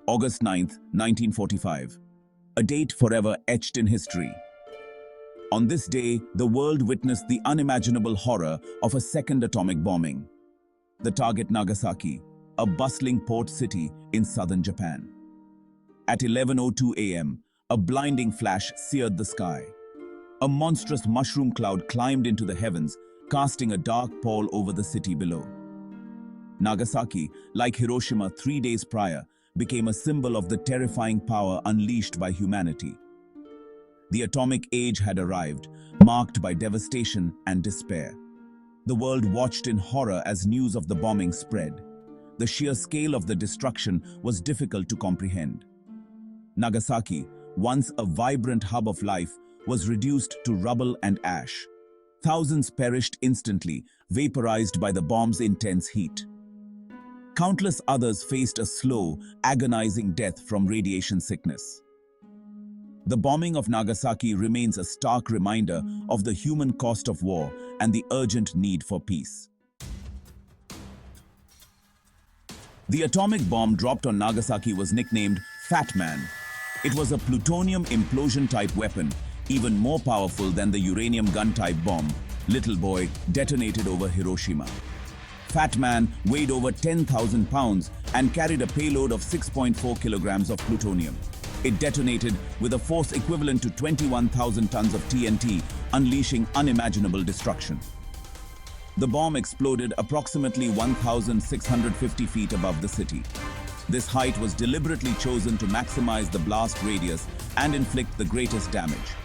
August 9th, 1945. A date forever etched in history. On this day, the world witnessed the unimaginable horror of a second atomic bombing. The target Nagasaki, a bustling port city in southern Japan. At 11:02 a.m., a blinding flash seared the sky. A monstrous mushroom cloud climbed into the heavens, casting a dark pall over the city below. Nagasaki, like Hiroshima 3 days prior, became a symbol of the terrifying power unleashed by humanity. The atomic age had arrived, marked by devastation and despair. The world watched in horror as news of the bombing spread. The sheer scale of the destruction was difficult to comprehend. Nagasaki, once a vibrant hub of life, was reduced to rubble and ash. Thousands perished instantly, vaporized by the bomb's intense heat. Countless others faced a slow, agonizing death from radiation sickness. The bombing of Nagasaki remains a stark reminder of the human cost of war and the urgent need for peace. The atomic bomb dropped on Nagasaki was nicknamed Fat Man. It was a plutonium implosion-type weapon, even more powerful than the uranium gun-type bomb, Little Boy, detonated over Hiroshima. Fat Man weighed over 10,000 pounds and carried a payload of 6.4 kilograms of plutonium. It detonated with a force equivalent to 21,000 tons of TNT, unleashing unimaginable destruction. The bomb exploded approximately 1,650 feet above the city. This height was deliberately chosen to maximize the blast radius and inflict the greatest damage.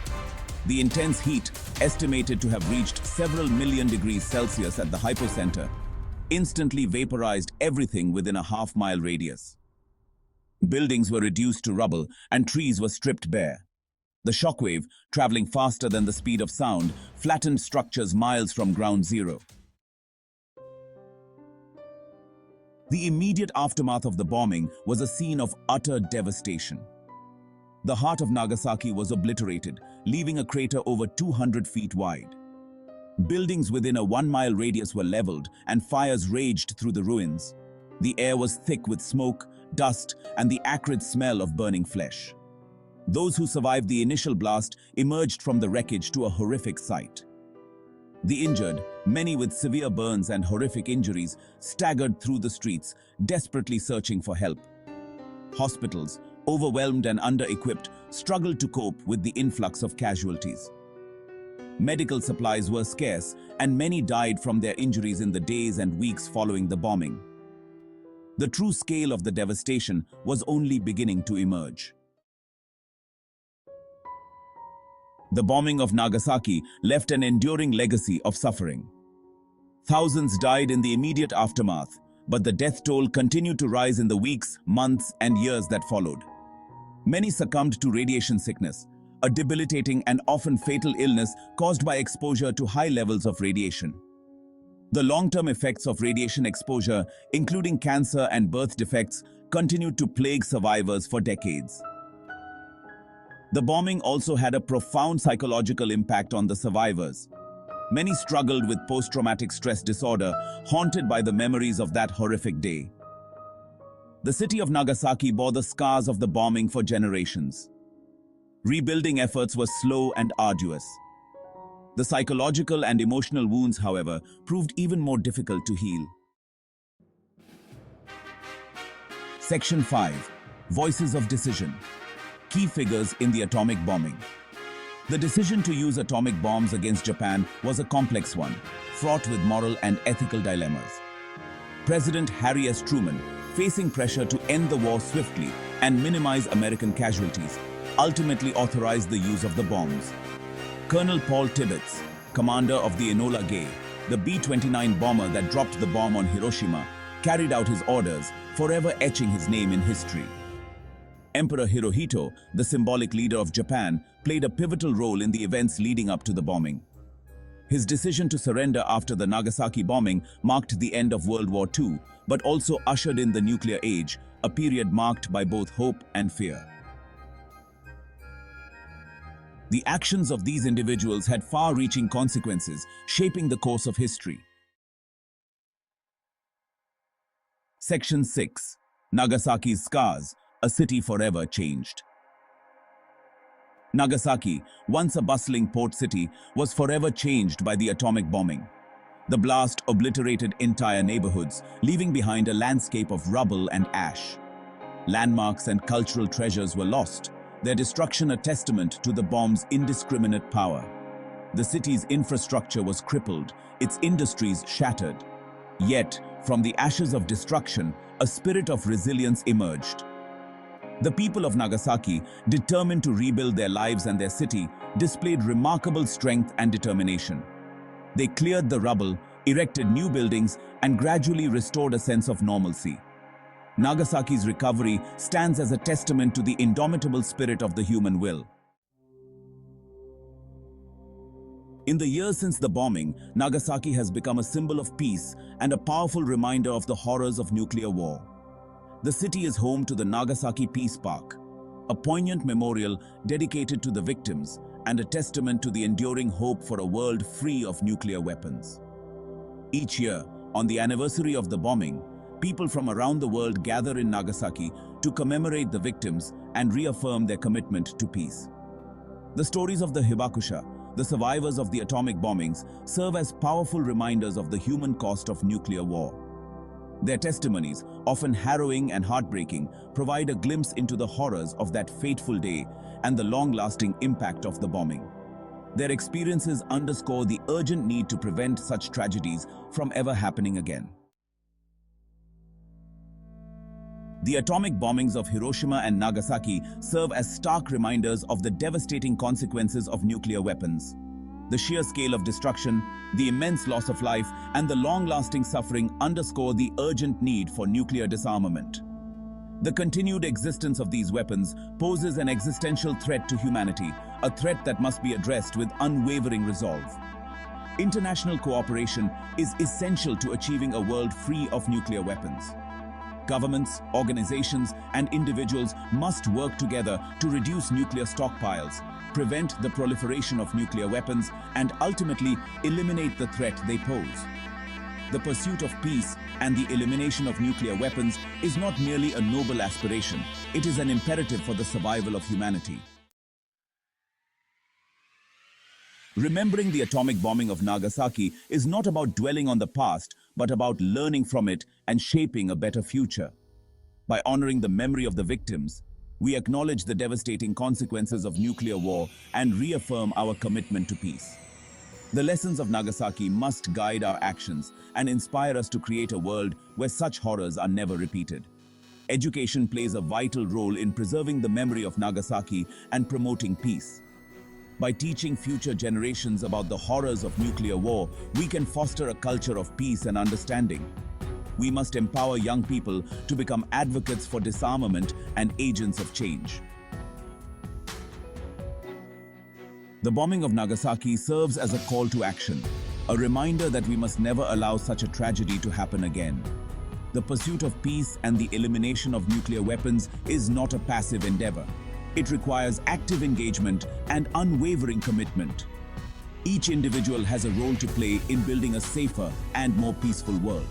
The intense heat, estimated to have reached several million degrees Celsius at the hypocenter, instantly vaporized everything within a half-mile radius. Buildings were reduced to rubble and trees were stripped bare. The shockwave, traveling faster than the speed of sound, flattened structures miles from ground zero. The immediate aftermath of the bombing was a scene of utter devastation. The heart of Nagasaki was obliterated, leaving a crater over 200 feet wide. Buildings within a 1-mile radius were leveled, and fires raged through the ruins. The air was thick with smoke, dust, and the acrid smell of burning flesh. Those who survived the initial blast emerged from the wreckage to a horrific sight. The injured, many with severe burns and horrific injuries, staggered through the streets, desperately searching for help. Hospitals, overwhelmed and under-equipped, struggled to cope with the influx of casualties. Medical supplies were scarce, and many died from their injuries in the days and weeks following the bombing. The true scale of the devastation was only beginning to emerge. The bombing of Nagasaki left an enduring legacy of suffering. Thousands died in the immediate aftermath, but the death toll continued to rise in the weeks, months, and years that followed. Many succumbed to radiation sickness, a debilitating and often fatal illness caused by exposure to high levels of radiation. The long-term effects of radiation exposure, including cancer and birth defects, continued to plague survivors for decades. The bombing also had a profound psychological impact on the survivors. Many struggled with post-traumatic stress disorder, haunted by the memories of that horrific day. The city of Nagasaki bore the scars of the bombing for generations. Rebuilding efforts were slow and arduous. The psychological and emotional wounds, however, proved even more difficult to heal. Section 5. Voices of Decision. Key figures in the atomic bombing. The decision to use atomic bombs against Japan was a complex one, fraught with moral and ethical dilemmas. President Harry S. Truman, facing pressure to end the war swiftly and minimize American casualties, ultimately authorized the use of the bombs. Colonel Paul Tibbets, commander of the Enola Gay, the B-29 bomber that dropped the bomb on Hiroshima, carried out his orders, forever etching his name in history. Emperor Hirohito, the symbolic leader of Japan, played a pivotal role in the events leading up to the bombing. His decision to surrender after the Nagasaki bombing marked the end of World War II, but also ushered in the nuclear age, a period marked by both hope and fear. The actions of these individuals had far-reaching consequences, shaping the course of history. Section 6. Nagasaki's Scars, a city forever changed. Nagasaki, once a bustling port city, was forever changed by the atomic bombing. The blast obliterated entire neighborhoods, leaving behind a landscape of rubble and ash. Landmarks and cultural treasures were lost, their destruction a testament to the bomb's indiscriminate power. The city's infrastructure was crippled, its industries shattered. Yet, from the ashes of destruction, a spirit of resilience emerged. The people of Nagasaki, determined to rebuild their lives and their city, displayed remarkable strength and determination. They cleared the rubble, erected new buildings, and gradually restored a sense of normalcy. Nagasaki's recovery stands as a testament to the indomitable spirit of the human will. In the years since the bombing, Nagasaki has become a symbol of peace and a powerful reminder of the horrors of nuclear war. The city is home to the Nagasaki Peace Park, a poignant memorial dedicated to the victims and a testament to the enduring hope for a world free of nuclear weapons. Each year, on the anniversary of the bombing, people from around the world gather in Nagasaki to commemorate the victims and reaffirm their commitment to peace. The stories of the Hibakusha, the survivors of the atomic bombings, serve as powerful reminders of the human cost of nuclear war. Their testimonies, often harrowing and heartbreaking, provide a glimpse into the horrors of that fateful day and the long-lasting impact of the bombing. Their experiences underscore the urgent need to prevent such tragedies from ever happening again. The atomic bombings of Hiroshima and Nagasaki serve as stark reminders of the devastating consequences of nuclear weapons. The sheer scale of destruction, the immense loss of life, and the long-lasting suffering underscore the urgent need for nuclear disarmament. The continued existence of these weapons poses an existential threat to humanity, a threat that must be addressed with unwavering resolve. International cooperation is essential to achieving a world free of nuclear weapons. Governments, organizations, and individuals must work together to reduce nuclear stockpiles, prevent the proliferation of nuclear weapons, and ultimately eliminate the threat they pose. The pursuit of peace and the elimination of nuclear weapons is not merely a noble aspiration, it is an imperative for the survival of humanity. Remembering the atomic bombing of Nagasaki is not about dwelling on the past, but about learning from it and shaping a better future. By honoring the memory of the victims, we acknowledge the devastating consequences of nuclear war and reaffirm our commitment to peace. The lessons of Nagasaki must guide our actions and inspire us to create a world where such horrors are never repeated. Education plays a vital role in preserving the memory of Nagasaki and promoting peace. By teaching future generations about the horrors of nuclear war, we can foster a culture of peace and understanding. We must empower young people to become advocates for disarmament and agents of change. The bombing of Nagasaki serves as a call to action, a reminder that we must never allow such a tragedy to happen again. The pursuit of peace and the elimination of nuclear weapons is not a passive endeavor. It requires active engagement and unwavering commitment. Each individual has a role to play in building a safer and more peaceful world.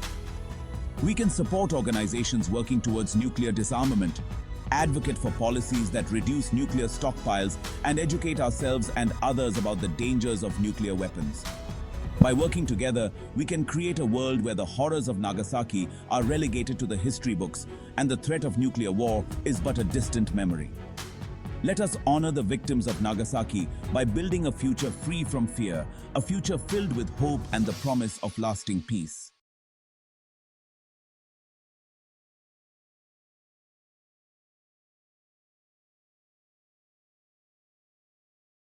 We can support organizations working towards nuclear disarmament, advocate for policies that reduce nuclear stockpiles, and educate ourselves and others about the dangers of nuclear weapons. By working together, we can create a world where the horrors of Nagasaki are relegated to the history books and the threat of nuclear war is but a distant memory. Let us honor the victims of Nagasaki by building a future free from fear, a future filled with hope and the promise of lasting peace.